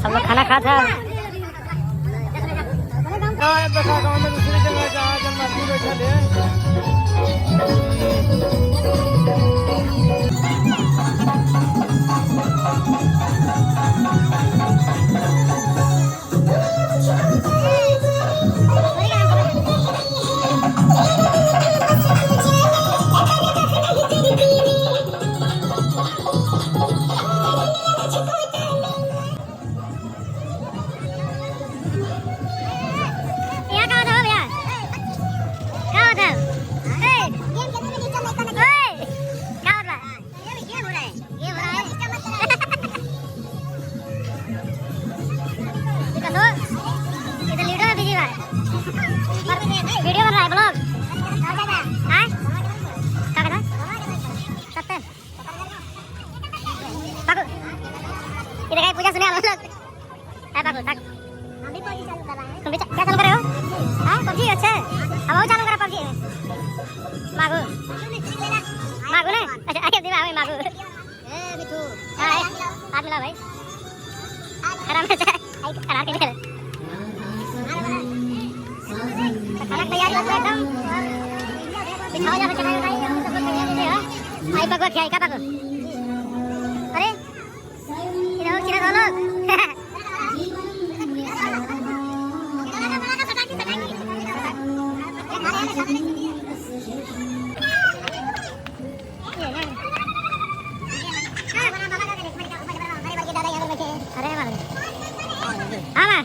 सब लोग खाना खा था। वीडियो बन रहा है ब्लॉग। इधर पूजा सुने हम लोग। हम भी पबजी चालू कर रहे हैं। तुम भी क्या चालू कर रहे हो? हाँ पबजी। अच्छा हम चालू करा पबजी। मागू मागू ने अच्छा आगे दिवा हमें मागू। ए मिठू हां हाथ मिला भाई। आराम से आराम के लिए खाना तैयार हो गया एकदम। बिठाओ जा चला भाई हम सब लोग तैयार है। आई पकवा क्या का पकवा। अरे इधर किधर हो लोग? अरे हाँ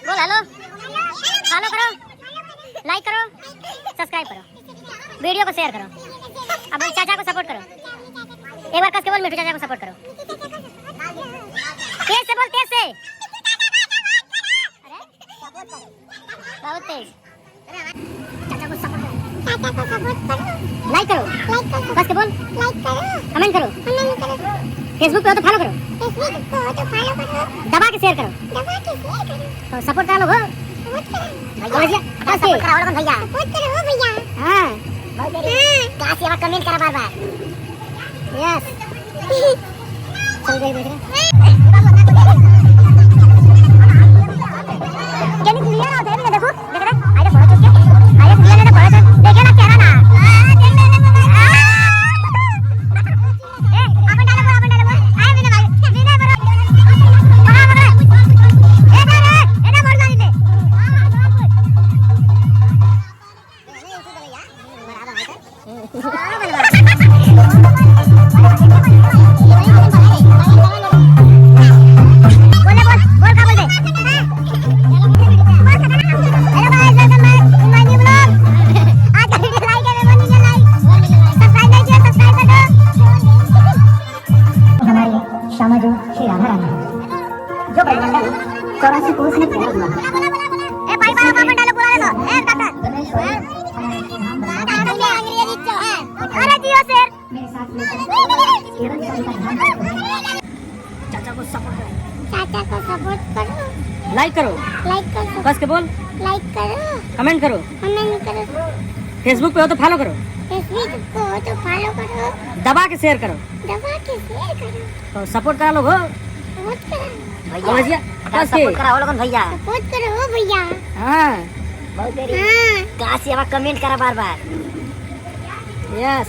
बोल हेलो फॉलो करो लाइक करो सब्सक्राइब करो वीडियो को शेयर करो अब चाचा को सपोर्ट करो एक बार कस के बोल मिठू चाचा को सपोर्ट करो तेज से बोल तेज से अरे बहुत तेज चाचा को सपोर्ट करो लाइक करो कस के बोल लाइक करो कमेंट करो फेसबुक पे हो तो फॉलो करो दबा के शेयर करो तो सपोर्ट करो लोग भैया सपोर्ट करो भैया सपोर्ट करो भैया हां काश ये कमेंट करा बार बार यस चल देख रहे क्या क्लियर होता है देखो देख रहे आइए फोटो चुप के आइए क्लियर है फोटो देखे ना क्या ना जो परिमंडल 84 पुरुष ने तैयार हुआ ए भाई बाबा परिमंडल बुला लो ए काका अरे जियो सर मेरे साथ चाचा को सपोर्ट करो चाचा को सपोर्ट करो, लाइक करो, कस के बोल, लाइक करो, कमेंट करो, कमेंट करो, फेसबुक पे हो तो फॉलो करो, फेसबुक को हो तो फॉलो करो, दबा के शेयर करो, दबा के शेयर करो, तो सपोर्ट करा लोग हो सपोर्ट करो भैया, कस के सपोर्ट करा लोगन भैया। सपोर्ट करो हो भैया। हाँ बहुत देरी हाँ काशी अब कमेंट करा बार बार। यस।